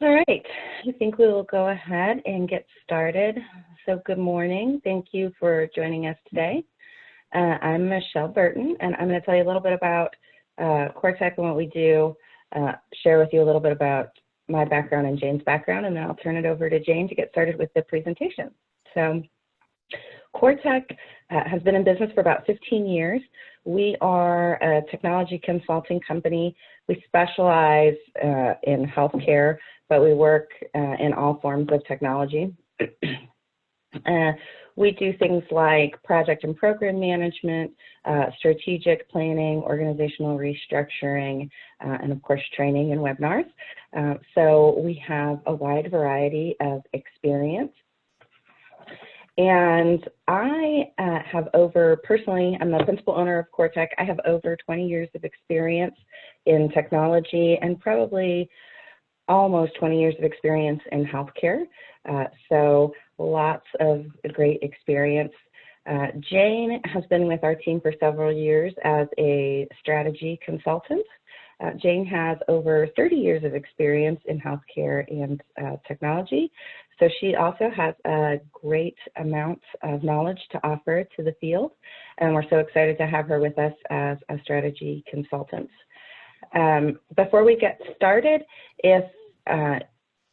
All right, I think we will go ahead and get started. So good morning. Thank you for joining us today. I'm Michelle Burton, and I'm going to tell you a little bit about CoreTech and what we do, share with you a little bit about my background and Jane's background, and then I'll turn it over to Jane to get started with the presentation. So CoreTech has been in business for about 15 years. We are a technology consulting company. We specialize in healthcare, but we work in all forms of technology. We do things like project and program management, strategic planning, organizational restructuring, and of course training and webinars. So we have a wide variety of experience. And I have personally, I'm the principal owner of CoreTech. I have over 20 years of experience in technology and probably almost 20 years of experience in healthcare. So lots of great experience. Jane has been with our team for several years as a strategy consultant. Jane has over 30 years of experience in healthcare and technology. So she also has a great amount of knowledge to offer to the field. And we're so excited to have her with us as a strategy consultant. Before we get started,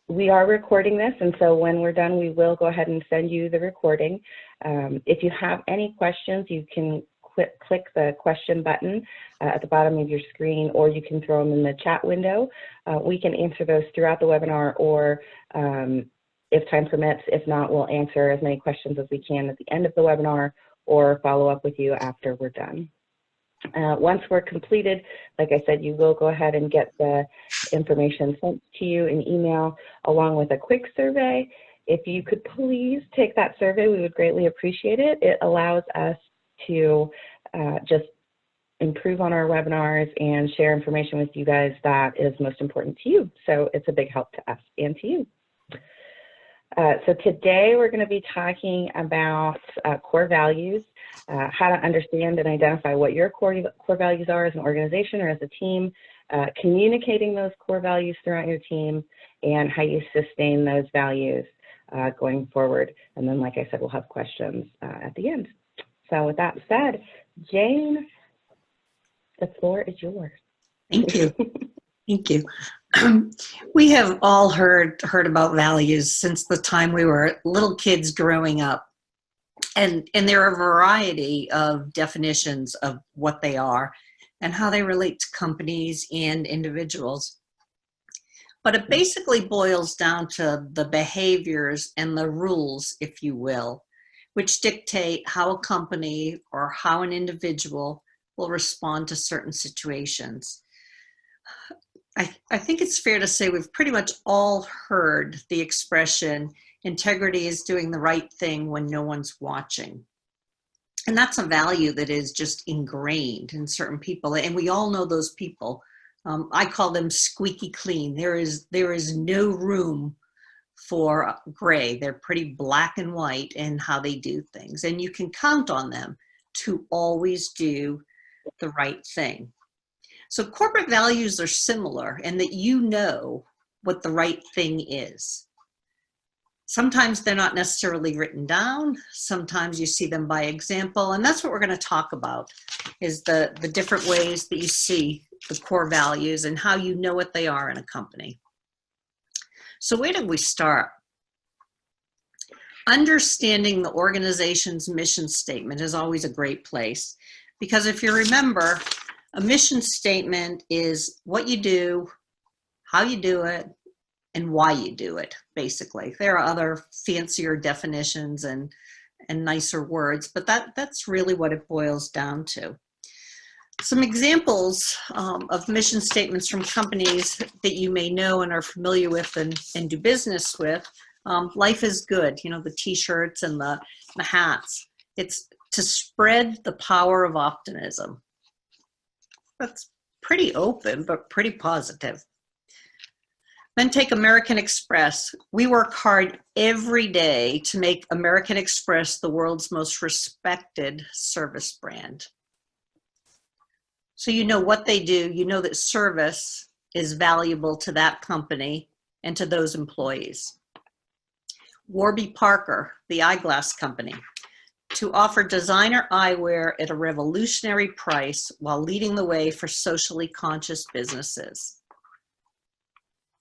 we are recording this, and so when we're done, we will go ahead and send you the recording. If you have any questions, you can click the question button at the bottom of your screen, or you can throw them in the chat window. We can answer those throughout the webinar, or if time permits. If not, we'll answer as many questions as we can at the end of the webinar or follow up with you after we're done. Once we're completed, like I said, you will go ahead and get the information sent to you in email along with a quick survey. If you could please take that survey, we would greatly appreciate it. It allows us to just improve on our webinars and share information with you guys that is most important to you. So it's a big help to us and to you. So today we're going to be talking about core values, how to understand and identify what your core values are as an organization or as a team, communicating those core values throughout your team, and how you sustain those values going forward. And then, like I said, we'll have questions at the end. So with that said, Jane, the floor is yours. Thank you. Thank you. We have all heard about values since the time we were little kids growing up. And there are a variety of definitions of what they are and how they relate to companies and individuals. But it basically boils down to the behaviors and the rules, if you will, which dictate how a company or how an individual will respond to certain situations. I think it's fair to say we've pretty much all heard the expression, integrity is doing the right thing when no one's watching. And that's a value that is just ingrained in certain people. And we all know those people. I call them squeaky clean. There is no room for gray. They're pretty black and white in how they do things. And you can count on them to always do the right thing. So corporate values are similar in that you know what the right thing is. Sometimes they're not necessarily written down. Sometimes you see them by example. And that's what we're going to talk about, is the different ways that you see the core values and how you know what they are in a company. So where did we start? Understanding the organization's mission statement is always a great place, because if you remember, a mission statement is what you do, how you do it, and why you do it, basically. There are other fancier definitions and nicer words, but that's really what it boils down to. Some examples of mission statements from companies that you may know and are familiar with and do business with. Life is good, you know, the t-shirts and the hats. It's to spread the power of optimism. That's pretty open, but pretty positive. Then take American Express. We work hard every day to make American Express the world's most respected service brand. So you know what they do, you know that service is valuable to that company, and to those employees. Warby Parker, the eyeglass company, to offer designer eyewear at a revolutionary price while leading the way for socially conscious businesses.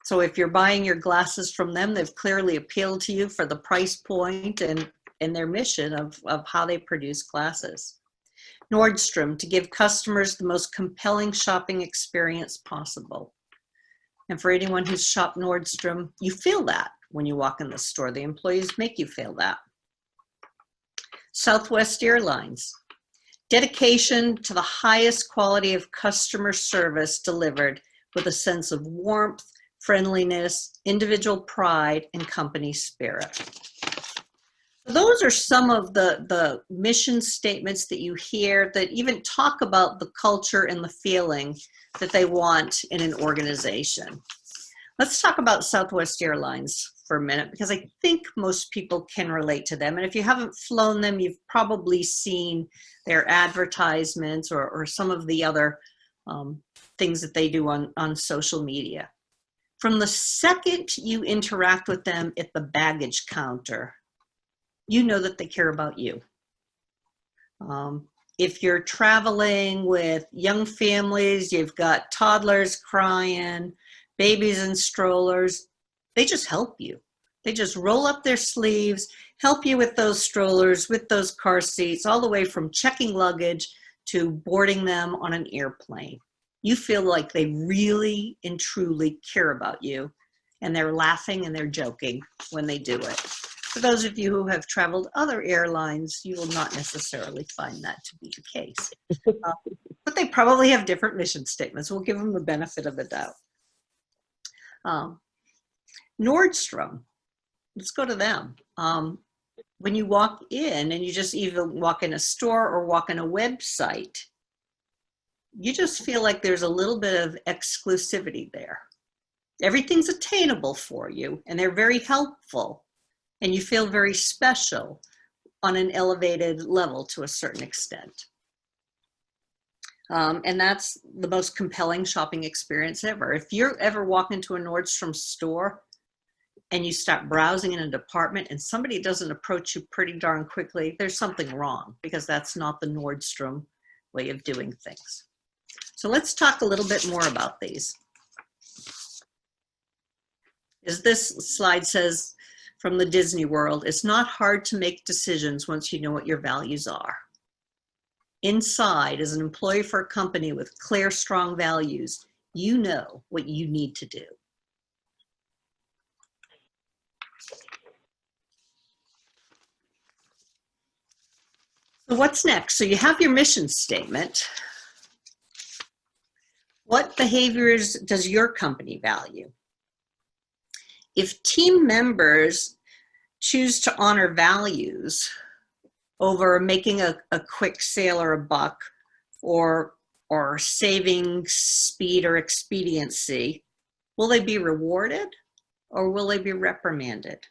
So if you're buying your glasses from them, they've clearly appealed to you for the price point and their mission of how they produce glasses. Nordstrom, to give customers the most compelling shopping experience possible. And for anyone who's shopped Nordstrom, you feel that when you walk in the store. The employees make you feel that. Southwest Airlines, dedication to the highest quality of customer service delivered with a sense of warmth, friendliness, individual pride, and company spirit. Those are some of the mission statements that you hear that even talk about the culture and the feeling that they want in an organization. Let's talk about Southwest Airlines for a minute, because I think most people can relate to them. And if you haven't flown them, you've probably seen their advertisements or some of the other things that they do on social media. From the second you interact with them at the baggage counter, you know that they care about you. If you're traveling with young families, you've got toddlers crying, babies in strollers, they just help you. They just roll up their sleeves, help you with those strollers, with those car seats, all the way from checking luggage to boarding them on an airplane. You feel like they really and truly care about you, and they're laughing and they're joking when they do it. For those of you who have traveled other airlines, you will not necessarily find that to be the case. But they probably have different mission statements. We'll give them the benefit of the doubt. Nordstrom, let's go to them. When you walk in, and you just even walk in a store or walk in a website, you just feel like there's a little bit of exclusivity there. Everything's attainable for you, and they're very helpful, and you feel very special on an elevated level to a certain extent. And that's the most compelling shopping experience ever. If you ever walk into a Nordstrom store and you start browsing in a department and somebody doesn't approach you pretty darn quickly, there's something wrong, because that's not the Nordstrom way of doing things. So let's talk a little bit more about these. As this slide says from the Disney World, it's not hard to make decisions once you know what your values are. Inside, as an employee for a company with clear, strong values, you know what you need to do. So what's next? So you have your mission statement. What behaviors does your company value? If team members choose to honor values over making a quick sale or a buck, or saving speed or expediency, will they be rewarded or will they be reprimanded?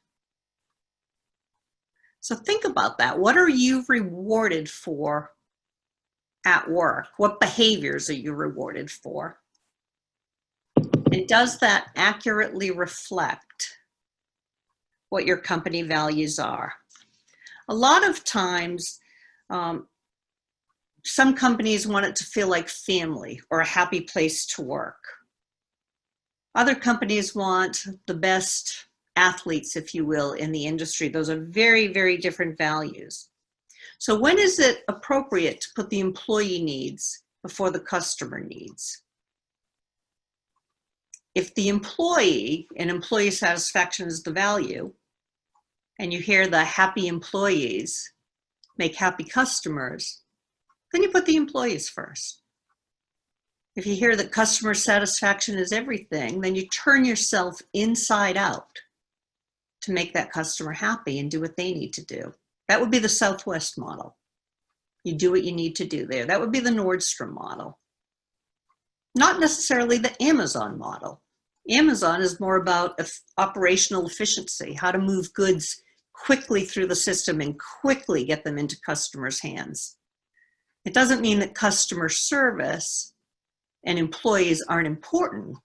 So think about that. What are you rewarded for at work? What behaviors are you rewarded for? And does that accurately reflect what your company values are? A lot of times, some companies want it to feel like family or a happy place to work. Other companies want the best athletes, if you will, in the industry. Those are very, very different values. So when is it appropriate to put the employee needs before the customer needs? If the employee and employee satisfaction is the value, and you hear the happy employees make happy customers, then you put the employees first. If you hear that customer satisfaction is everything, then you turn yourself inside out to make that customer happy and do what they need to do. That would be the Southwest model. You do what you need to do there. That would be the Nordstrom model. Not necessarily the Amazon model. Amazon is more about operational efficiency, how to move goods quickly through the system and quickly get them into customers' hands. It doesn't mean that customer service and employees aren't important,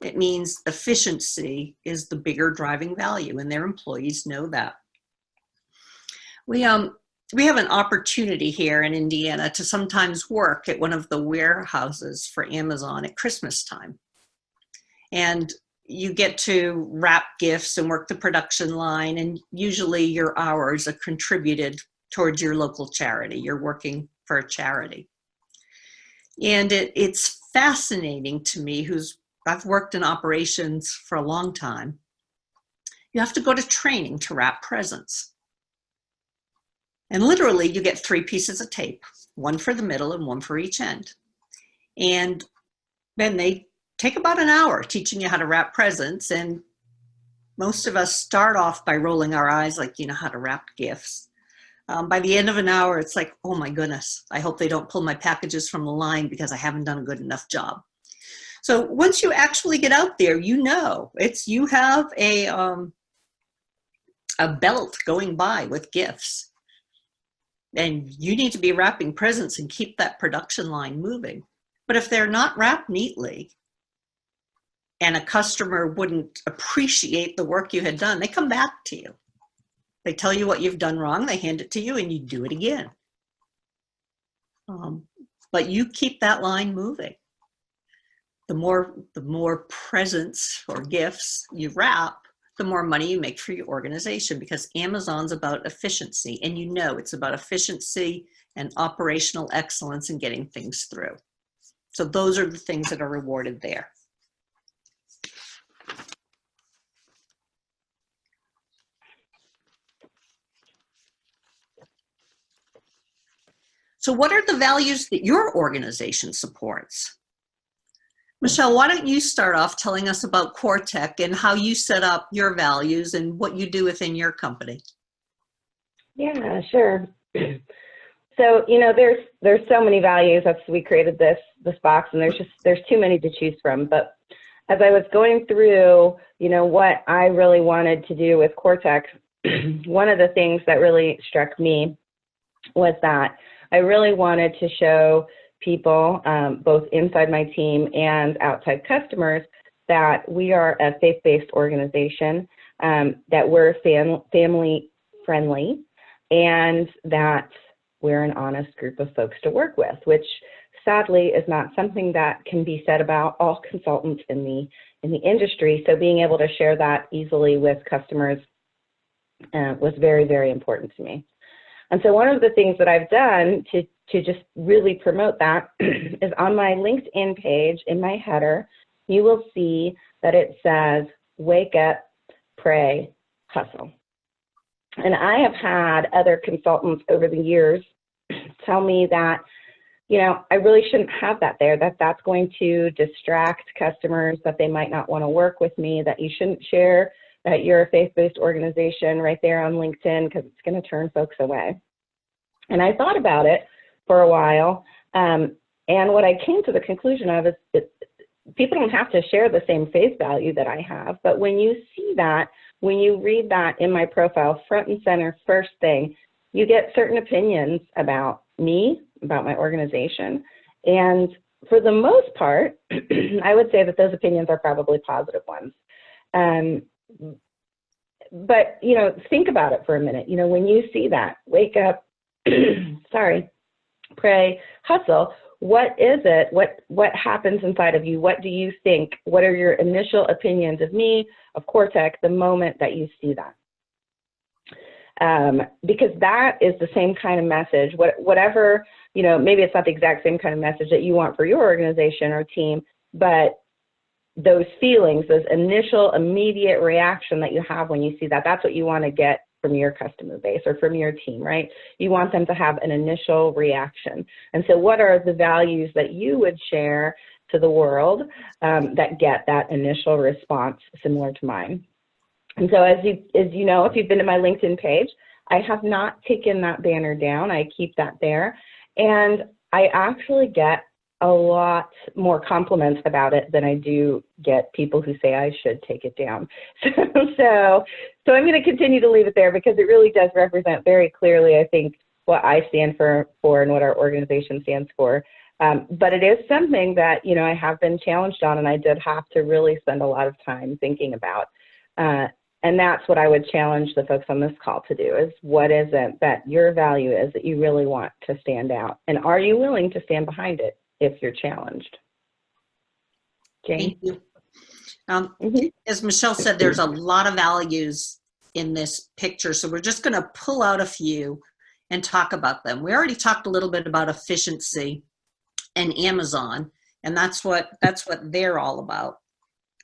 It means efficiency is the bigger driving value, and their employees know that. We have an opportunity here in Indiana to sometimes work at one of the warehouses for Amazon at Christmas time. And you get to wrap gifts and work the production line, and usually your hours are contributed towards your local charity. You're working for a charity. And it's fascinating to me, I've worked in operations for a long time. You have to go to training to wrap presents. And literally you get 3 pieces of tape, one for the middle and one for each end. And then they take about an hour teaching you how to wrap presents. And most of us start off by rolling our eyes like, you know how to wrap gifts. By the end of an hour, it's like, oh my goodness, I hope they don't pull my packages from the line because I haven't done a good enough job. So once you actually get out there, you know, you have a belt going by with gifts. And you need to be wrapping presents and keep that production line moving. But if they're not wrapped neatly and a customer wouldn't appreciate the work you had done, they come back to you. They tell you what you've done wrong, they hand it to you, and you do it again. But you keep that line moving. The more presents or gifts you wrap, the more money you make for your organization, because Amazon's about efficiency, and you know it's about efficiency and operational excellence in getting things through. So those are the things that are rewarded there. So what are the values that your organization supports? Michelle, why don't you start off telling us about CoreTech and how you set up your values and what you do within your company? Yeah, sure. So, you know, there's so many values. We created this box, and there's too many to choose from. But as I was going through, you know, what I really wanted to do with CoreTech, one of the things that really struck me was that I really wanted to show people, both inside my team and outside customers, that we are a faith-based organization, that we're family friendly, and that we're an honest group of folks to work with, which sadly is not something that can be said about all consultants in the industry. So being able to share that easily with customers was very, very important to me. And so one of the things that I've done to just really promote that is on my LinkedIn page, in my header, you will see that it says, wake up, pray, hustle. And I have had other consultants over the years tell me that, you know, I really shouldn't have that there, that's going to distract customers, that they might not want to work with me, that you shouldn't share that you're a faith-based organization right there on LinkedIn because it's going to turn folks away. And I thought about it for a while, and what I came to the conclusion of is people don't have to share the same faith value that I have, but when you see that, when you read that in my profile, front and center, first thing, you get certain opinions about me, about my organization, and for the most part, I would say that those opinions are probably positive ones. But, you know, think about it for a minute. You know, when you see that, wake up, pray, hustle, what is it? What happens inside of you? What do you think? What are your initial opinions of me, of CoreTech, the moment that you see that? Because that is the same kind of message, whatever, you know, maybe it's not the exact same kind of message that you want for your organization or team, but those feelings, those initial immediate reaction that you have when you see that, that's what you want to get from your customer base or from your team, right? You want them to have an initial reaction. And so what are the values that you would share to the world that get that initial response similar to mine? And so as you know, if you've been to my LinkedIn page, I have not taken that banner down. I keep that there. And I actually get a lot more compliments about it than I do get people who say I should take it down. So I'm going to continue to leave it there because it really does represent very clearly, I think, what I stand for and what our organization stands for. But it is something that, you know, I have been challenged on, and I did have to really spend a lot of time thinking about. And that's what I would challenge the folks on this call to do, is what is it that your value is that you really want to stand out? And are you willing to stand behind it if you're challenged? Jane? Thank you. As Michelle said, there's a lot of values in this picture, so we're just going to pull out a few and talk about them. We already talked a little bit about efficiency and Amazon, and that's what they're all about.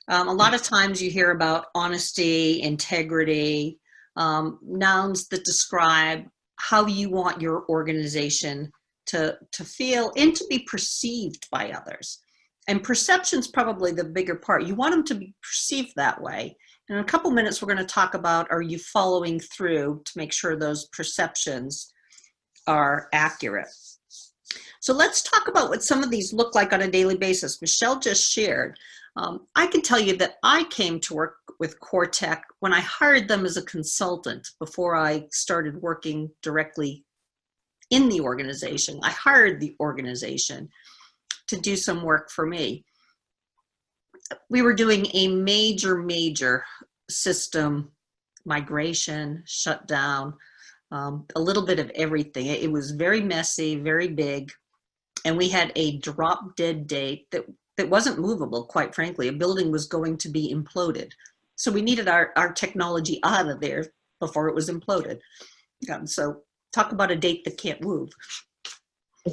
A lot of times you hear about honesty, integrity, nouns that describe how you want your organization to feel and to be perceived by others. And perception's probably the bigger part. You want them to be perceived that way. And in a couple minutes, we're going to talk about, are you following through to make sure those perceptions are accurate? So let's talk about what some of these look like on a daily basis. Michelle just shared. I can tell you that I came to work with CoreTech when I hired them as a consultant before I started working directly in the organization. I hired the organization to do some work for me. We were doing a major system migration, shutdown, a little bit of everything. It was very messy, very big, and we had a drop dead date that wasn't movable, quite frankly. A building was going to be imploded. So we needed our technology out of there before it was imploded. So talk about a date that can't move.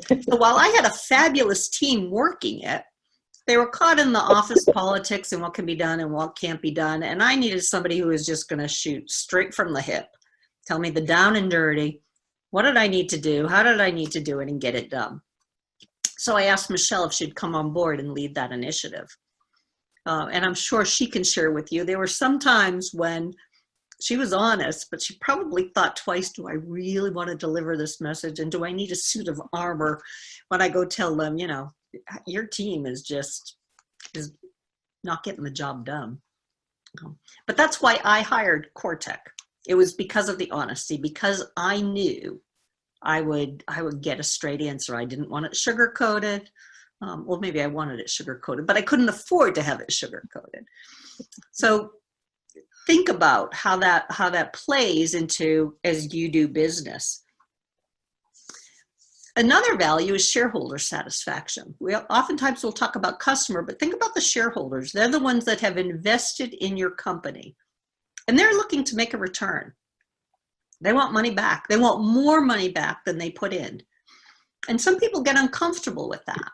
So while I had a fabulous team working it, they were caught in the office politics and what can be done and what can't be done. And I needed somebody who was just going to shoot straight from the hip, tell me the down and dirty, what did I need to do, how did I need to do it, and get it done. So I asked Michelle if she'd come on board and lead that initiative. And I'm sure she can share with you, there were some times when she was honest, but she probably thought twice, do I really want to deliver this message? And do I need a suit of armor when I go tell them, you know, your team is not getting the job done. But that's why I hired CoreTech. It was because of the honesty, because I knew I would get a straight answer. I didn't want it sugar-coated. Well, maybe I wanted it sugar-coated, but I couldn't afford to have it sugar-coated. So think about how that plays into as you do business. Another value is shareholder satisfaction. Oftentimes we'll talk about customer, but think about the shareholders. They're the ones that have invested in your company, and they're looking to make a return. They want money back. They want more money back than they put in. And some people get uncomfortable with that.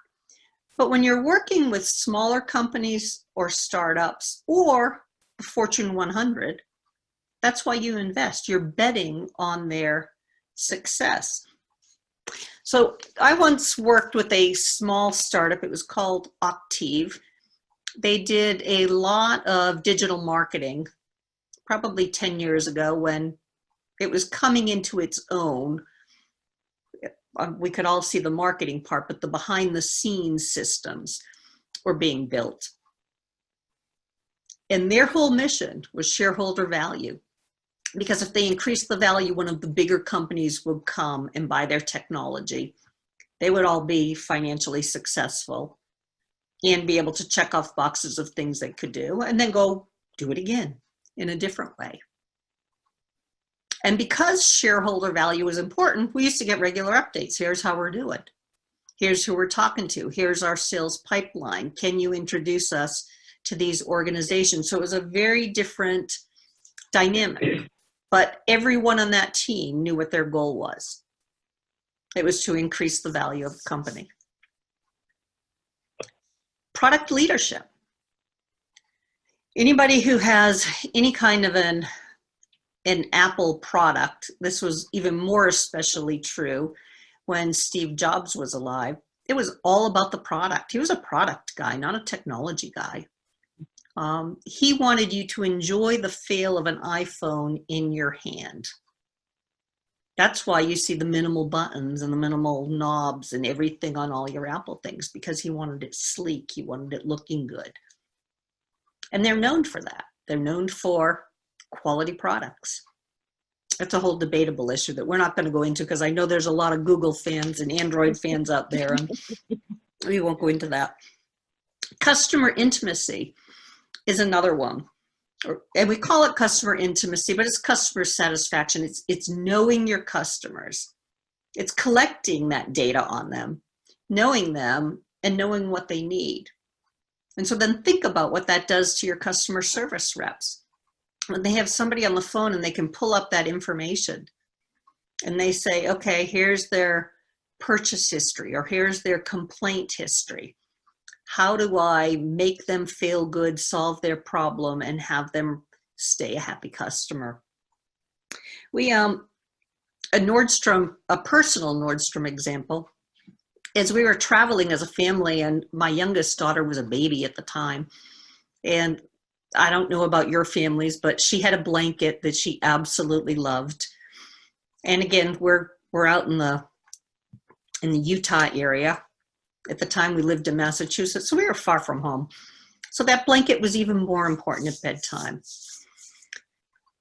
But when you're working with smaller companies or startups or the Fortune 100, that's why you invest. You're betting on their success. So I once worked with a small startup. It was called Octave. They did a lot of digital marketing, probably 10 years ago when it was coming into its own. We could all see the marketing part, but the behind the scenes systems were being built. And their whole mission was shareholder value. Because if they increased the value, one of the bigger companies would come and buy their technology. They would all be financially successful and be able to check off boxes of things they could do and then go do it again in a different way. And because shareholder value is important, we used to get regular updates. Here's how we're doing. Here's who we're talking to. Here's our sales pipeline. Can you introduce us to these organizations? So it was a very different dynamic. But everyone on that team knew what their goal was. It was to increase the value of the company. Product leadership. Anybody who has any kind of an Apple product, this was even more especially true when Steve Jobs was alive. It was all about the product. He was a product guy, not a technology guy. He wanted you to enjoy the feel of an iPhone in your hand. That's why you see the minimal buttons and the minimal knobs and everything on all your Apple things, because he wanted it sleek. He wanted it looking good. And they're known for that. They're known for quality products. That's a whole debatable issue that we're not going to go into, because I know there's a lot of Google fans and Android fans out there. We won't go into that. Customer intimacy is another one. And we call it customer intimacy, but it's customer satisfaction. It's knowing your customers. It's collecting that data on them, knowing them, and knowing what they need. And so then think about what that does to your customer service reps. When they have somebody on the phone and they can pull up that information and they say, okay, here's their purchase history, or here's their complaint history. How do I make them feel good, solve their problem, and have them stay a happy customer? We, a Nordstrom, a personal Nordstrom example, is we were traveling as a family, and my youngest daughter was a baby at the time. And I don't know about your families, but she had a blanket that she absolutely loved. And again, we're out in the Utah area. At the time we lived in Massachusetts, so we were far from home. So that blanket was even more important at bedtime.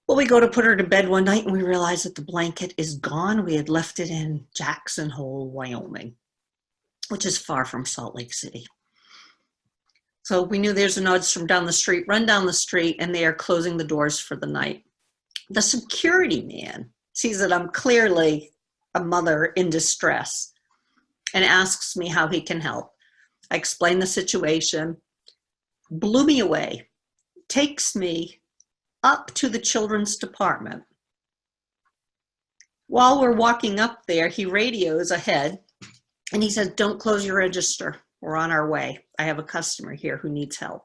Well, we go to put her to bed one night and we realize that the blanket is gone. We had left it in Jackson Hole, Wyoming, which is far from Salt Lake City. So we knew there's a Nordstrom down the street, run down the street, and they are closing the doors for the night. The security man sees that I'm clearly a mother in distress and asks me how he can help. I explain the situation, blew me away, takes me up to the children's department. While we're walking up there, he radios ahead and he says, don't close your register. We're on our way. I have a customer here who needs help.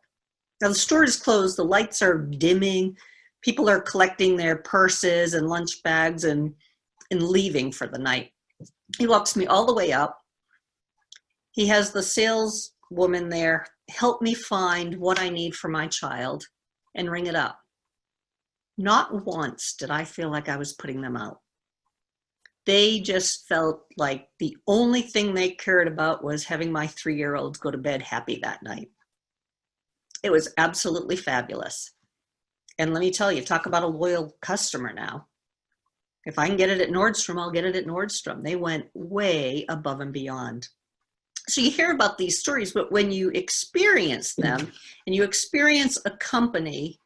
Now the store is closed, the lights are dimming, people are collecting their purses and lunch bags and leaving for the night. He walks me all the way up. He has the saleswoman there help me find what I need for my child and ring it up. Not once did I feel like I was putting them out. They just felt like the only thing they cared about was having my 3-year-old go to bed happy that night. It was absolutely fabulous. And let me tell you, talk about a loyal customer now. If I can get it at Nordstrom, I'll get it at Nordstrom. They went way above and beyond. So you hear about these stories, but when you experience them and you experience a company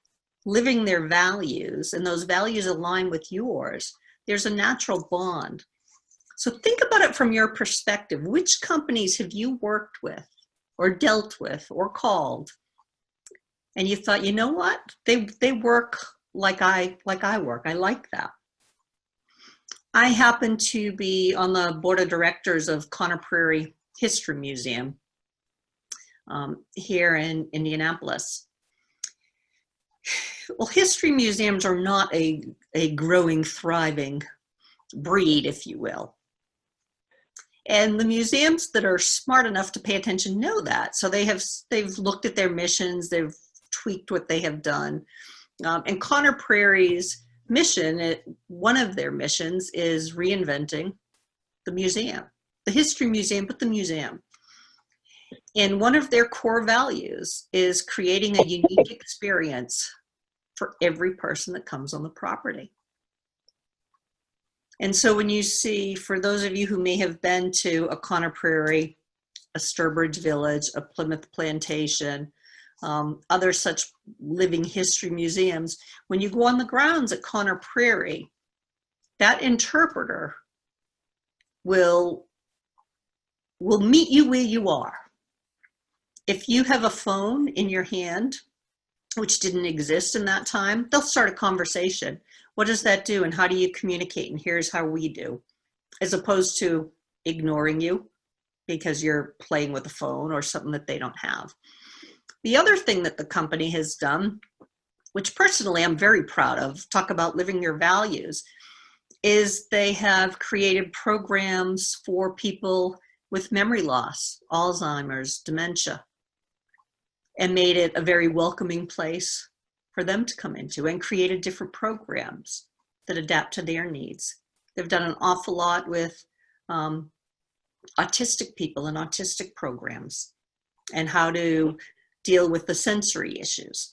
living their values and those values align with yours, there's a natural bond. So think about it from your perspective. Which companies have you worked with or dealt with or called? And you thought, you know what? They work like I work. I like that. I happen to be on the board of directors of Conner Prairie History Museum here in Indianapolis. Well, history museums are not a growing, thriving breed, if you will. And the museums that are smart enough to pay attention know that. So they've looked at their missions, they've tweaked what they have done. And Conner Prairie's mission, one of their missions is reinventing the museum, the history museum, but the museum. And one of their core values is creating a unique experience for every person that comes on the property. And so when you see, for those of you who may have been to a Conner Prairie, a Sturbridge Village, a Plymouth Plantation, other such living history museums, when you go on the grounds at Conner Prairie, that interpreter will meet you where you are. If you have a phone in your hand, which didn't exist in that time, they'll start a conversation. What does that do? And how do you communicate? And here's how we do, as opposed to ignoring you because you're playing with a phone or something that they don't have. The other thing that the company has done, which personally I'm very proud of, talk about living your values, is they have created programs for people with memory loss, Alzheimer's, dementia, and made it a very welcoming place for them to come into, and created different programs that adapt to their needs. They've done an awful lot with autistic people and autistic programs and how to deal with the sensory issues.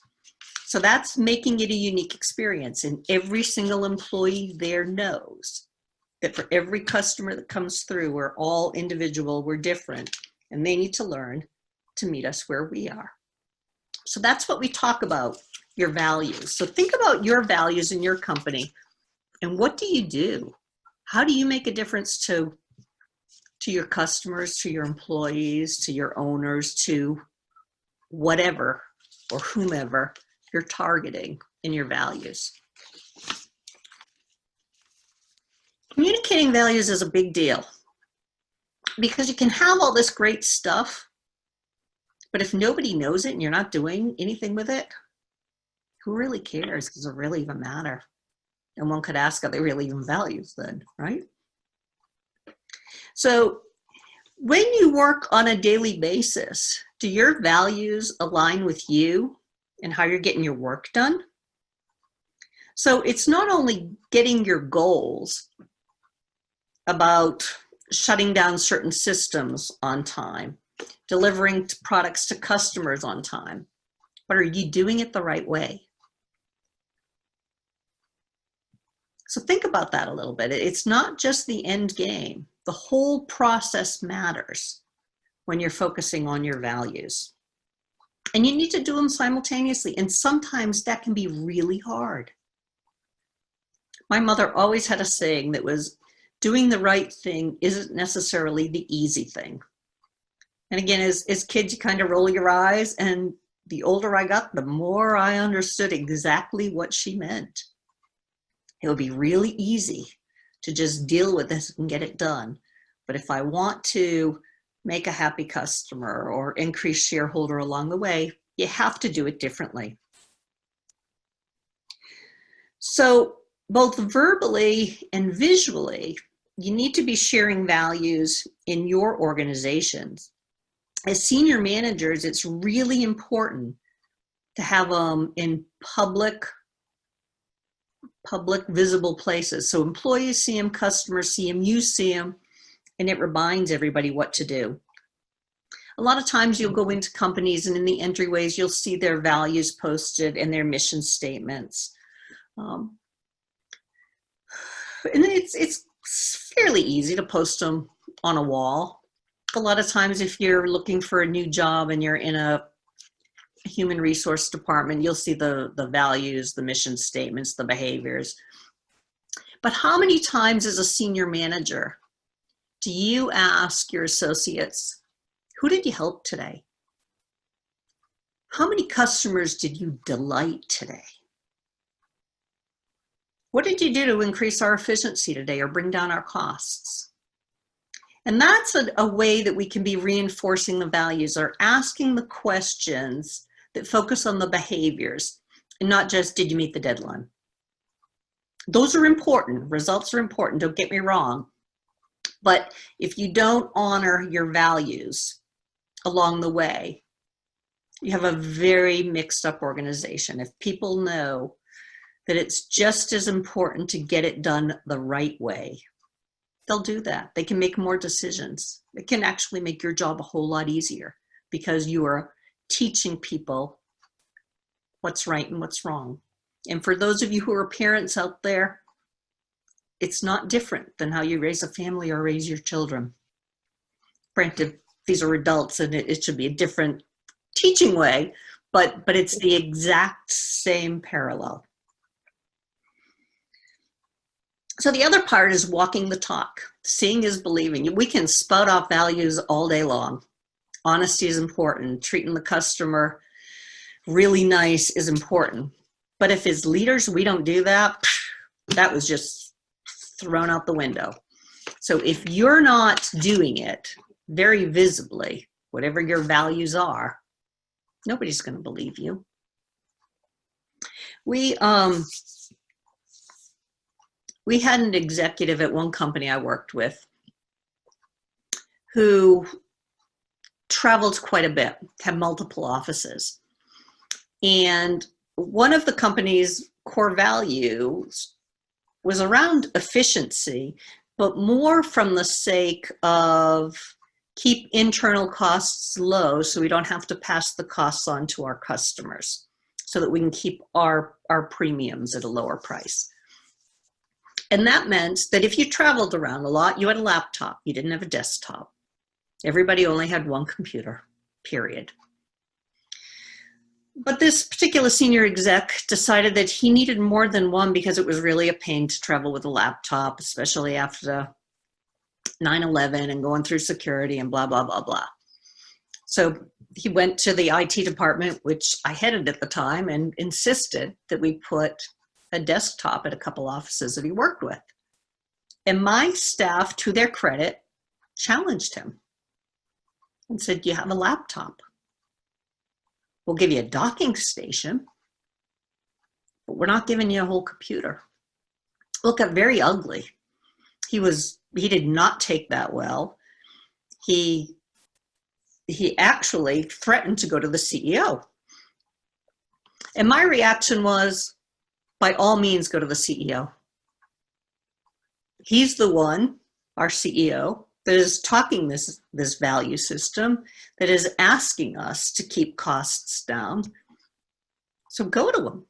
So that's making it a unique experience, and every single employee there knows that for every customer that comes through, we're all individual, we're different, and they need to learn to meet us where we are. So that's what we talk about, your values. So think about your values in your company, and what do you do? How do you make a difference to your customers, to your employees, to your owners, to whatever or whomever you're targeting in your values? Communicating values is a big deal because you can have all this great stuff, but if nobody knows it and you're not doing anything with it, who really cares? Does it really even matter? And one could ask, are they really even values then, right? So when you work on a daily basis, do your values align with you and how you're getting your work done? So it's not only getting your goals about shutting down certain systems on time, delivering products to customers on time, but are you doing it the right way? So think about that a little bit. It's not just the end game. The whole process matters when you're focusing on your values. And you need to do them simultaneously. And sometimes that can be really hard. My mother always had a saying that was, doing the right thing isn't necessarily the easy thing. And again, as kids, you kind of roll your eyes. And the older I got, the more I understood exactly what she meant. It would be really easy to just deal with this and get it done. But if I want to make a happy customer or increase shareholder along the way, you have to do it differently. So both verbally and visually, you need to be sharing values in your organizations. As senior managers, it's really important to have them in public visible places. So employees see them, customers see them, you see them, and it reminds everybody what to do. A lot of times you'll go into companies and in the entryways, you'll see their values posted and their mission statements. And it's fairly easy to post them on a wall. A lot of times if you're looking for a new job and you're in a human resource department, you'll see the values, the mission statements, the behaviors. But how many times as a senior manager do you ask your associates, who did you help today? How many customers did you delight today? What did you do to increase our efficiency today or bring down our costs? And that's a way that we can be reinforcing the values, or asking the questions that focus on the behaviors and not just, did you meet the deadline? Those are important. Results are important, don't get me wrong. But if you don't honor your values along the way, you have a very mixed up organization. If people know that it's just as important to get it done the right way, they'll do that. They can make more decisions. It can actually make your job a whole lot easier because you are teaching people what's right and what's wrong. And for those of you who are parents out there, it's not different than how you raise a family or raise your children. Granted, these are adults and it should be a different teaching way, but it's the exact same parallel. So the other part is walking the talk. Seeing is believing. We can spout off values all day long. Honesty is important. Treating the customer really nice is important. But if as leaders we don't do that, that was just thrown out the window. So if you're not doing it very visibly, whatever your values are, nobody's going to believe you. We had an executive at one company I worked with who traveled quite a bit, had multiple offices. And one of the company's core values was around efficiency, but more from the sake of keep internal costs low so we don't have to pass the costs on to our customers, so that we can keep our premiums at a lower price. And that meant that if you traveled around a lot, you had a laptop, you didn't have a desktop. Everybody only had one computer, period. But this particular senior exec decided that he needed more than one because it was really a pain to travel with a laptop, especially after 9/11 and going through security and blah, blah, blah, blah. So he went to the IT department, which I headed at the time, and insisted that we put a desktop at a couple offices that he worked with. And my staff, to their credit, challenged him and said, you have a laptop. We'll give you a docking station, but we're not giving you a whole computer. It got very ugly. He did not take that well. He actually threatened to go to the CEO. And my reaction was, by all means, go to the CEO. He's the one, our CEO, that is talking this value system, that is asking us to keep costs down. So go to him.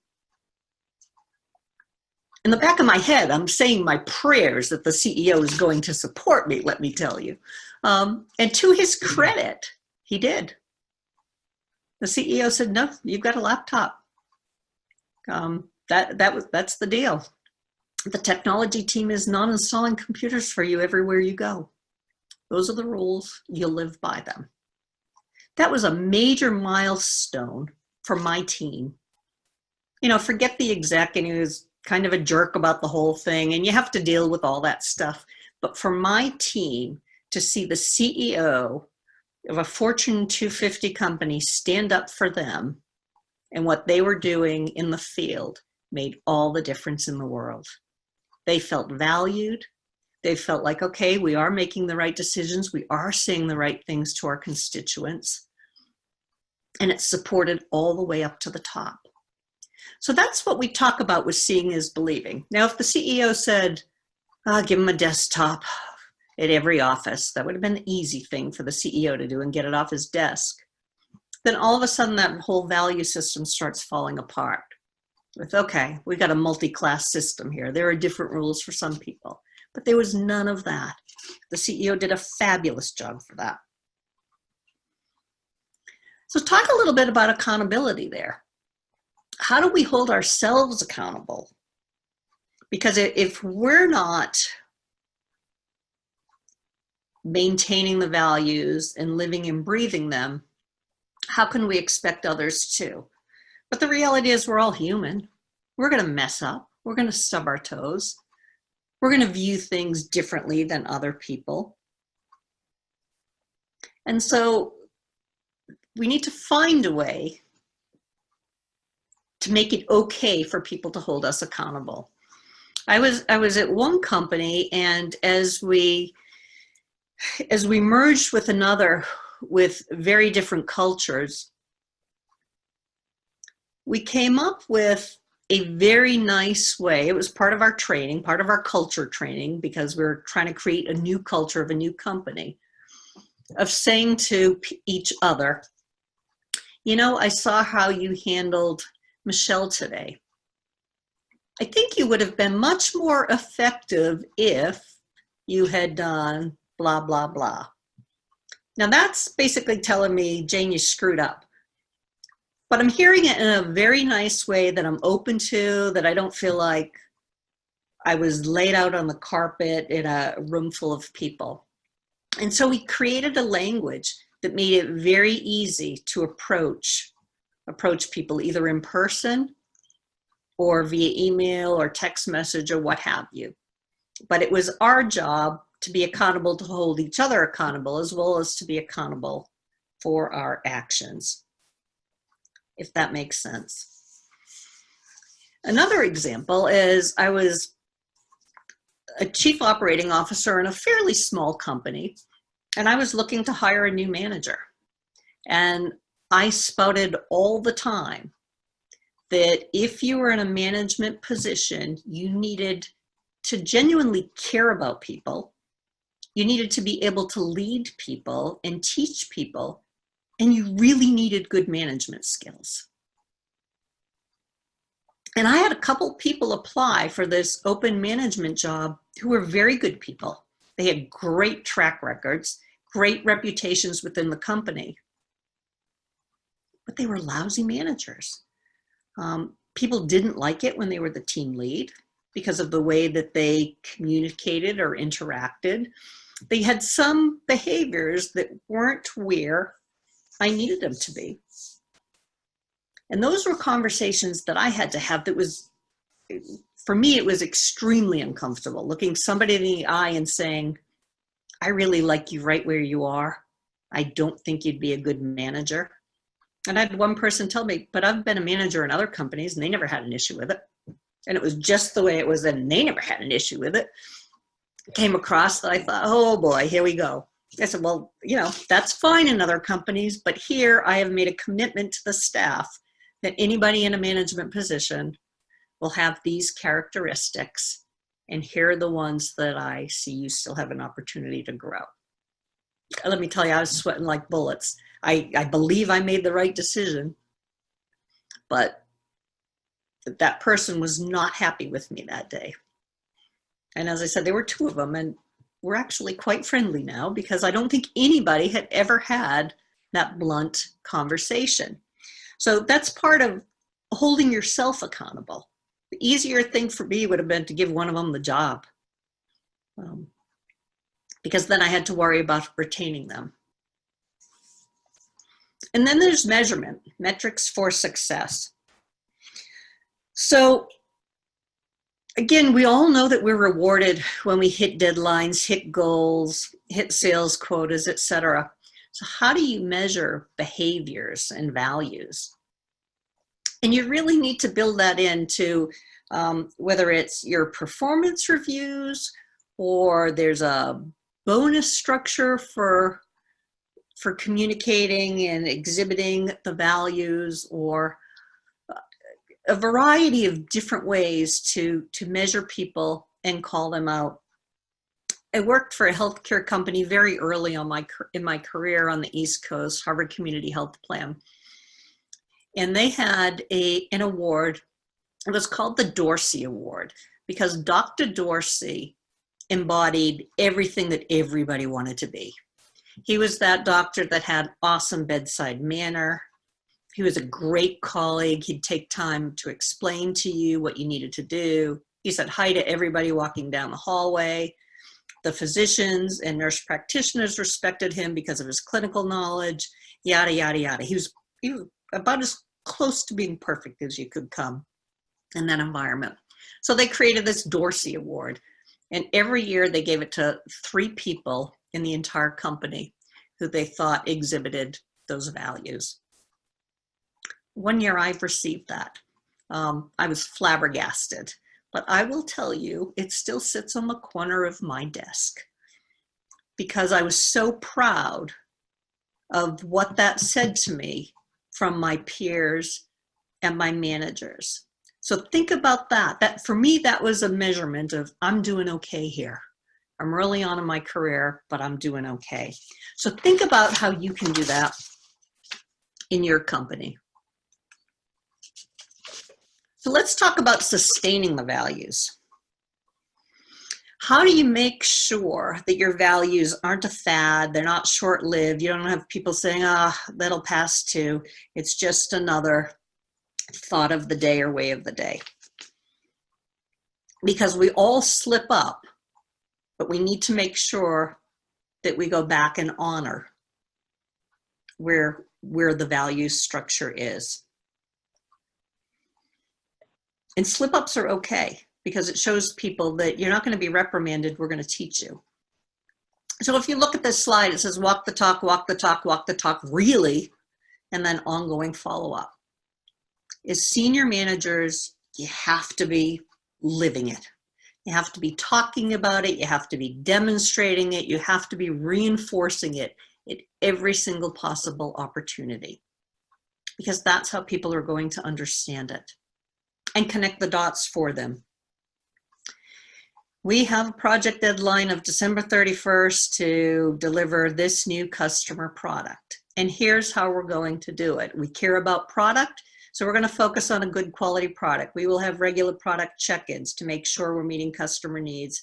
In the back of my head, I'm saying my prayers that the CEO is going to support me, let me tell you. And to his credit, he did. The CEO said, no, you've got a laptop. That's the deal. The technology team is not installing computers for you everywhere you go. Those are the rules. You'll live by them. That was a major milestone for my team. You know, forget the exec, and he was kind of a jerk about the whole thing, and you have to deal with all that stuff. But for my team to see the CEO of a Fortune 250 company stand up for them and what they were doing in the field made all the difference in the world. They felt valued. They felt like, okay, we are making the right decisions. We are saying the right things to our constituents. And it's supported all the way up to the top. So that's what we talk about with seeing is believing. Now, if the CEO said, give him a desktop at every office, that would have been the easy thing for the CEO to do and get it off his desk. Then all of a sudden that whole value system starts falling apart. With, okay, we got a multi-class system here. There are different rules for some people. But there was none of that. The CEO did a fabulous job for that. So talk a little bit about accountability there. How do we hold ourselves accountable? Because if we're not maintaining the values and living and breathing them, how can we expect others to? But the reality is we're all human. We're going to mess up. We're going to stub our toes. We're going to view things differently than other people. And so we need to find a way to make it okay for people to hold us accountable. I was at one company, and as we merged with another with very different cultures, we came up with a very nice way. It was part of our training, part of our culture training, because we were trying to create a new culture of a new company, of saying to each other, you know, I saw how you handled Michelle today. I think you would have been much more effective if you had done blah, blah, blah. Now that's basically telling me, Jane, you screwed up. But I'm hearing it in a very nice way that I'm open to, that I don't feel like I was laid out on the carpet in a room full of people. And so we created a language that made it very easy to approach people either in person or via email or text message or what have you. But it was our job to be accountable, to hold each other accountable, as well as to be accountable for our actions, if that makes sense. Another example is I was a chief operating officer in a fairly small company, and I was looking to hire a new manager. And I spouted all the time that if you were in a management position, you needed to genuinely care about people. You needed to be able to lead people and teach people, and you really needed good management skills. And I had a couple people apply for this open management job who were very good people. They had great track records, great reputations within the company, but they were lousy managers. People didn't like it when they were the team lead because of the way that they communicated or interacted. They had some behaviors that weren't where I needed them to be. And those were conversations that I had to have that was, for me, it was extremely uncomfortable, looking somebody in the eye and saying, I really like you right where you are. I don't think you'd be a good manager. And I had one person tell me, but I've been a manager in other companies and they never had an issue with it. And it was just the way it was, and they never had an issue with it. Came across that I thought, oh boy, here we go. I said, well, you know, that's fine in other companies, but here I have made a commitment to the staff that anybody in a management position will have these characteristics. And here are the ones that I see you still have an opportunity to grow. Let me tell you, I was sweating like bullets. I believe I made the right decision, but that person was not happy with me that day. And as I said, there were two of them, and we're actually quite friendly now because I don't think anybody had ever had that blunt conversation. So that's part of holding yourself accountable. The easier thing for me would have been to give one of them the job, because then I had to worry about retaining them. And then there's measurement, metrics for success. So again, we all know that we're rewarded when we hit deadlines, hit goals, hit sales quotas, etc. So how do you measure behaviors and values? And you really need to build that into whether it's your performance reviews or there's a bonus structure for communicating and exhibiting the values, or a variety of different ways to measure people and call them out. I worked for a healthcare company very early in my career on the East Coast, Harvard Community Health Plan. And they had an award. It was called the Dorsey Award because Dr. Dorsey embodied everything that everybody wanted to be. He was that doctor that had awesome bedside manner. He was a great colleague. He'd take time to explain to you what you needed to do. He said hi to everybody walking down the hallway. The physicians and nurse practitioners respected him because of his clinical knowledge, yada, yada, yada. He was about as close to being perfect as you could come in that environment. So they created this Dorsey Award. And every year they gave it to 3 people in the entire company who they thought exhibited those values. One year I received that. I was flabbergasted, but I will tell you, it still sits on the corner of my desk because I was so proud of what that said to me from my peers and my managers. So think about that. That for me, that was a measurement of I'm doing okay here. I'm early on in my career, but I'm doing okay. So think about how you can do that in your company. So let's talk about sustaining the values. How do you make sure that your values aren't a fad, they're not short-lived, you don't have people saying, that'll pass too, it's just another thought of the day or way of the day? Because we all slip up, but we need to make sure that we go back and honor where the value structure is. And slip-ups are okay because it shows people that you're not going to be reprimanded, we're going to teach you. So if you look at this slide, it says walk the talk, walk the talk, walk the talk, really, and then ongoing follow-up. As senior managers, you have to be living it. You have to be talking about it. You have to be demonstrating it. You have to be reinforcing it at every single possible opportunity, because that's how people are going to understand it and connect the dots for them. We have a project deadline of December 31st to deliver this new customer product. And here's how we're going to do it. We care about product, so we're going to focus on a good quality product. We will have regular product check-ins to make sure we're meeting customer needs,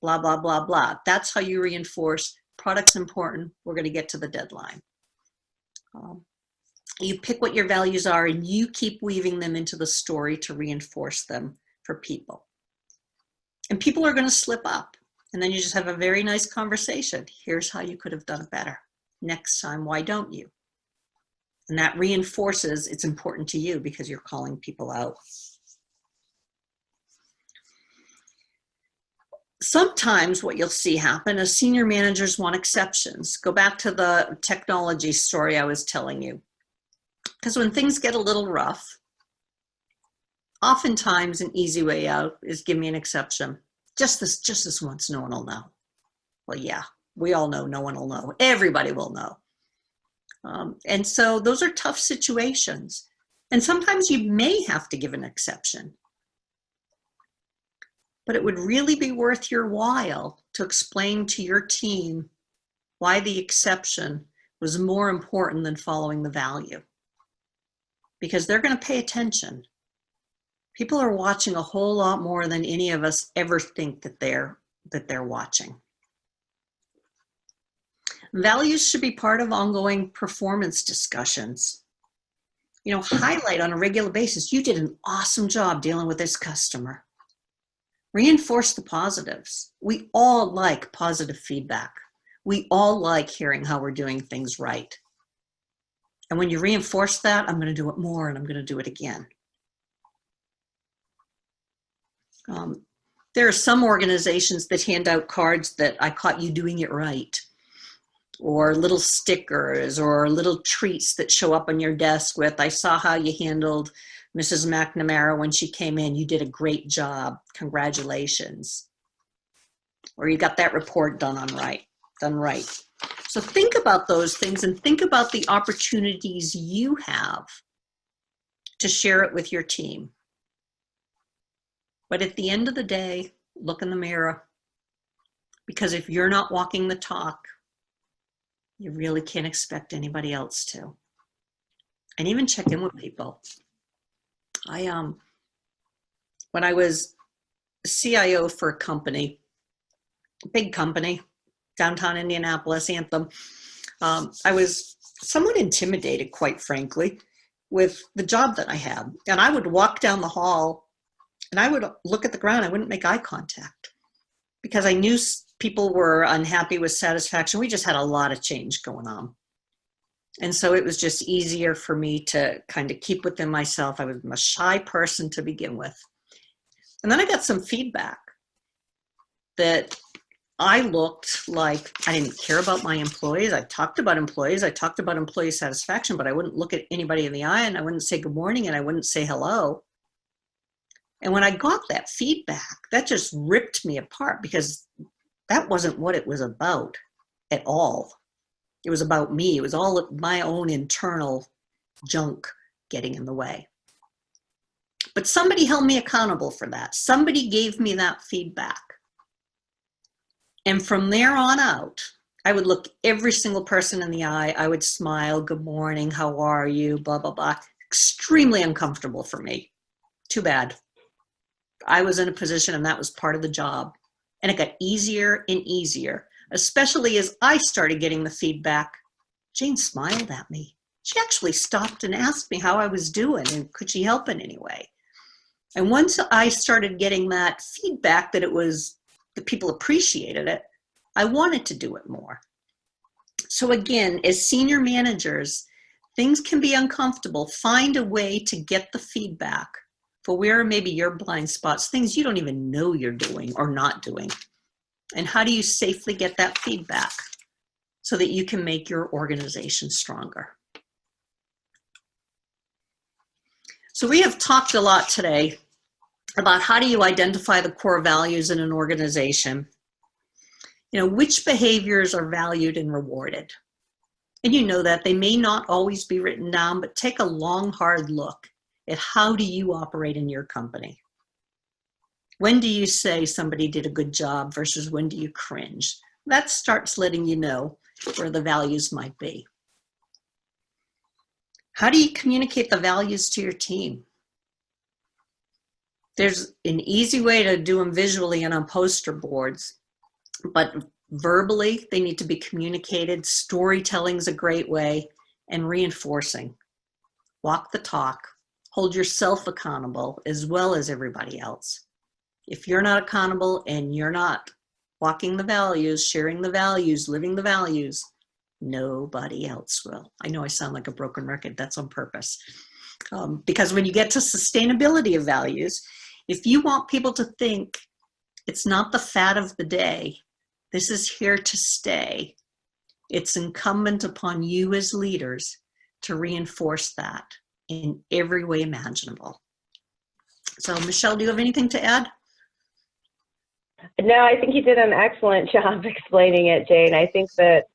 blah, blah, blah, blah. That's how you reinforce Product's important. We're going to get to the deadline. You pick what your values are and you keep weaving them into the story to reinforce them for people. And people are going to slip up. And then you just have a very nice conversation. Here's how you could have done better. Next time, why don't you? And that reinforces it's important to you because you're calling people out. Sometimes what you'll see happen is senior managers want exceptions. Go back to the technology story I was telling you. Because when things get a little rough, oftentimes an easy way out is give me an exception. Just this once, no one will know. Well, yeah, we all know no one will know. Everybody will know. And so those are tough situations. And sometimes you may have to give an exception. But it would really be worth your while to explain to your team why the exception was more important than following the value. Because they're going to pay attention. People are watching a whole lot more than any of us ever think that they're watching. Values should be part of ongoing performance discussions. You know, highlight on a regular basis, you did an awesome job dealing with this customer. Reinforce the positives. We all like positive feedback. We all like hearing how we're doing things right. And when you reinforce that, I'm going to do it more and I'm going to do it again. There are some organizations that hand out cards that I caught you doing it right, or little stickers or little treats that show up on your desk with, I saw how you handled Mrs. McNamara when she came in. You did a great job. Congratulations. Or you got that report done right. So think about those things and think about the opportunities you have to share it with your team. But at the end of the day, look in the mirror, because if you're not walking the talk, you really can't expect anybody else to. And even check in with people. When I was CIO for a company, a big company, downtown Indianapolis, Anthem, I was somewhat intimidated, quite frankly, with the job that I had. And I would walk down the hall and I would look at the ground. I wouldn't make eye contact because I knew people were unhappy with satisfaction. We just had a lot of change going on. And so it was just easier for me to kind of keep within myself. I was a shy person to begin with. And then I got some feedback that I looked like I didn't care about my employees. I talked about employees. I talked about employee satisfaction, but I wouldn't look at anybody in the eye and I wouldn't say good morning and I wouldn't say hello. And when I got that feedback, that just ripped me apart because that wasn't what it was about at all. It was about me. It was all my own internal junk getting in the way. But somebody held me accountable for that. Somebody gave me that feedback. And from there on out, I would look every single person in the eye. I would smile, good morning, how are you, blah, blah, blah. Extremely uncomfortable for me. Too bad. I was in a position and that was part of the job. And it got easier and easier, especially as I started getting the feedback. Jane smiled at me. She actually stopped and asked me how I was doing and could she help in any way. And once I started getting that feedback that that people appreciated it, I wanted to do it more. So again, as senior managers, things can be uncomfortable. Find a way to get the feedback for where maybe your blind spots, things you don't even know you're doing or not doing. And how do you safely get that feedback so that you can make your organization stronger? So we have talked a lot today about how do you identify the core values in an organization. You know, which behaviors are valued and rewarded. And you know that they may not always be written down, but take a long, hard look at how do you operate in your company. When do you say somebody did a good job versus when do you cringe? That starts letting you know where the values might be. How do you communicate the values to your team? There's an easy way to do them visually and on poster boards, but Verbally, they need to be communicated. Storytelling is a great way, and reinforcing. Walk the talk. Hold yourself accountable as well as everybody else. If you're not accountable and you're not walking the values, sharing the values, living the values, nobody else will. I know I sound like a broken record. That's on purpose. Because when you get to sustainability of values, if you want people to think it's not the fad of the day, this is here to stay, it's incumbent upon you as leaders to reinforce that in every way imaginable. So, Michelle, do you have anything to add? No, I think you did an excellent job explaining it, Jane. I think that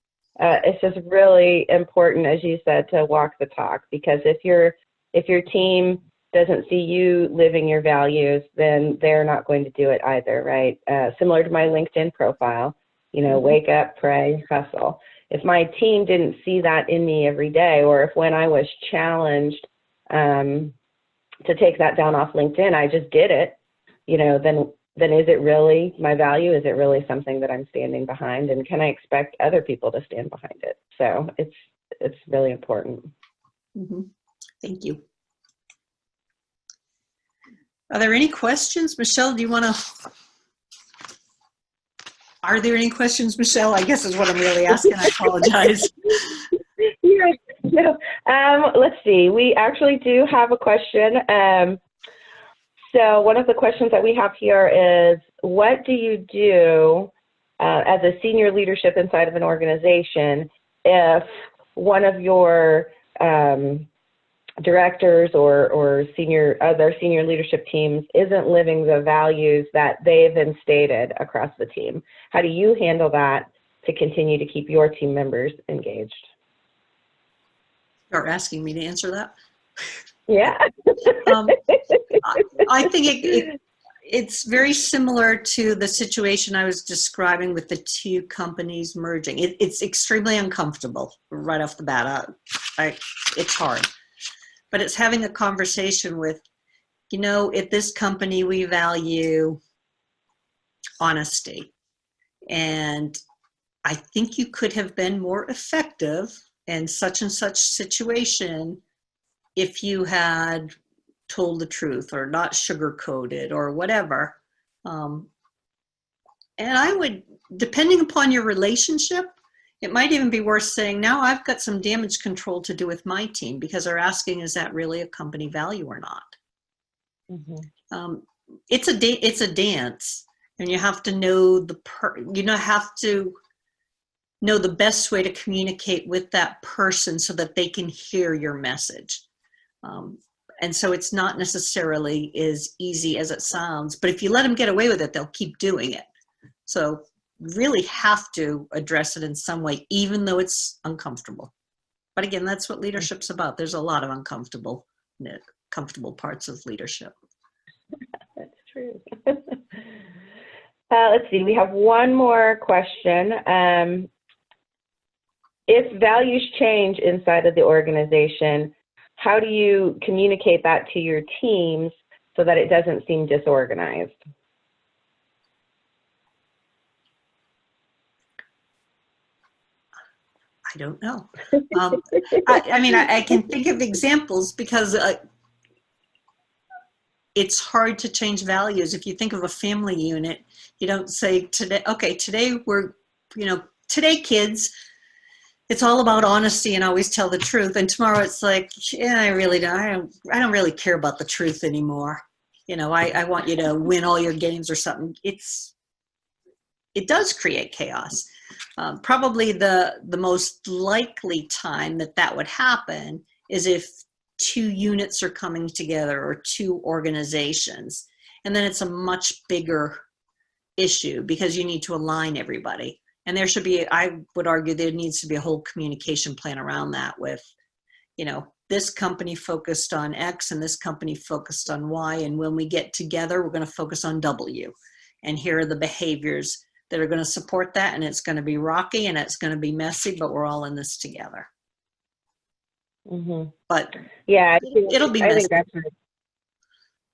it's just really important, as you said, to walk the talk, because if your team doesn't see you living your values, then they're not going to do it either, right? Similar to my LinkedIn profile, wake up, pray, hustle. If my team didn't see that in me every day, or if when I was challenged to take that down off LinkedIn, I just did it, then is it really my value? Is it really something that I'm standing behind? And can I expect other people to stand behind it? So it's really important. Mm-hmm. Thank you. Are there any questions? Michelle, are there any questions, Michelle? I guess is what I'm really asking. I apologize. Let's see. We actually do have a question. So one of the questions that we have here is, what do you do as a senior leadership inside of an organization if one of your directors or other senior leadership teams isn't living the values that they've instated across the team? How do you handle that to continue to keep your team members engaged? You're asking me to answer that? Yeah. I think it's very similar to the situation I was describing with the two companies merging. It's extremely uncomfortable right off the bat. It's hard. But it's having a conversation with, at this company, we value honesty. And I think you could have been more effective in such and such situation if you had told the truth or not sugarcoated or whatever. And I would, depending upon your relationship, it might even be worth saying, now I've got some damage control to do with my team, because they're asking, is that really a company value or not? Mm-hmm. It's a dance, and you have to know have to know the best way to communicate with that person so that they can hear your message. And so it's not necessarily as easy as it sounds, but if you let them get away with it, they'll keep doing it. So really have to address it in some way, even though it's uncomfortable. But again, that's what leadership's about. There's a lot of comfortable parts of leadership. That's true. Let's see, we have one more question. If values change inside of the organization, how do you communicate that to your teams so that it doesn't seem disorganized? I don't know. I can think of examples, because it's hard to change values. If you think of a family unit, you don't say today, okay, today today kids, it's all about honesty and always tell the truth. And tomorrow it's like, yeah, I don't really care about the truth anymore. I want you to win all your games or something. It does create chaos. Probably the most likely time that would happen is if two units are coming together or two organizations. And then it's a much bigger issue because you need to align everybody. And there should be, I would argue, there needs to be a whole communication plan around that with, this company focused on X and this company focused on Y. And when we get together, we're going to focus on W. And here are the behaviors that are going to support that. And it's going to be rocky and it's going to be messy, but we're all in this together. Mm-hmm. But yeah, it'll be messy.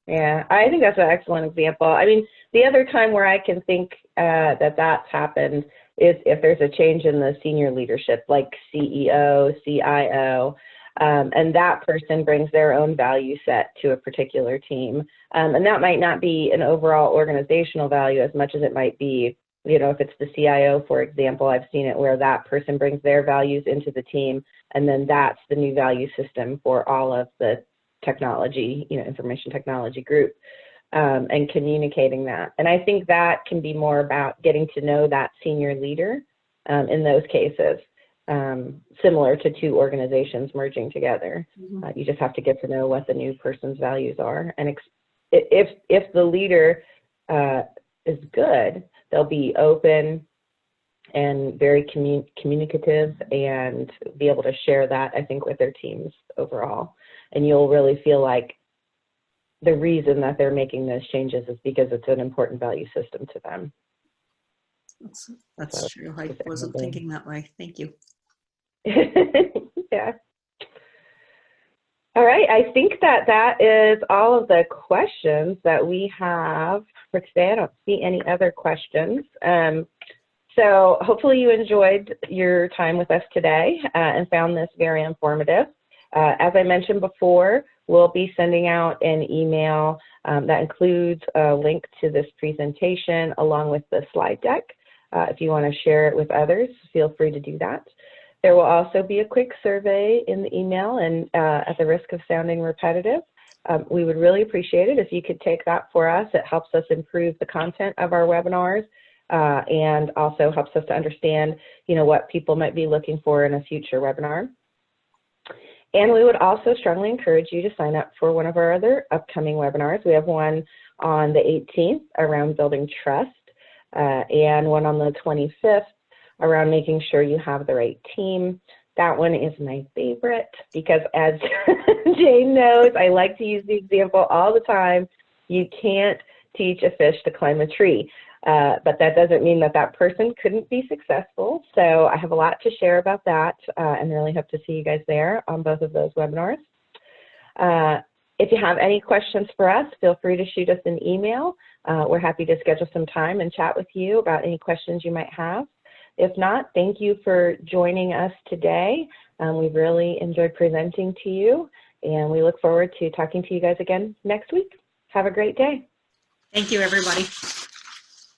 I think that's an excellent example. I mean, the other time where I can think that's happened is if there's a change in the senior leadership, like CEO, CIO, and that person brings their own value set to a particular team. And that might not be an overall organizational value as much as it might be, you know, if it's the CIO, for example, I've seen it where that person brings their values into the team, and then that's the new value system for all of the technology, you know, information technology group, and communicating that. And I think that can be more about getting to know that senior leader in those cases, similar to two organizations merging together. You just have to get to know what the new person's values are. And if the leader is good, they'll be open and very communicative and be able to share that, I think, with their teams overall. And you'll really feel like the reason that they're making those changes is because it's an important value system to them. That's true. I wasn't thinking that way. Thank you. Yeah. All right. I think that is all of the questions that we have for today. I don't see any other questions. So hopefully you enjoyed your time with us today and found this very informative. As I mentioned before, we'll be sending out an email that includes a link to this presentation along with the slide deck. If you want to share it with others, feel free to do that. There will also be a quick survey in the email, and at the risk of sounding repetitive, we would really appreciate it if you could take that for us. It helps us improve the content of our webinars and also helps us to understand, you know, what people might be looking for in a future webinar. And we would also strongly encourage you to sign up for one of our other upcoming webinars. We have one on the 18th around building trust and one on the 25th around making sure you have the right team. That one is my favorite because, as Jane knows, I like to use the example all the time. You can't teach a fish to climb a tree, but that doesn't mean that that person couldn't be successful. So I have a lot to share about that and really hope to see you guys there on both of those webinars. If you have any questions for us, feel free to shoot us an email. We're happy to schedule some time and chat with you about any questions you might have. If not, thank you for joining us today. We've really enjoyed presenting to you, and we look forward to talking to you guys again next week. Have a great day. Thank you, everybody.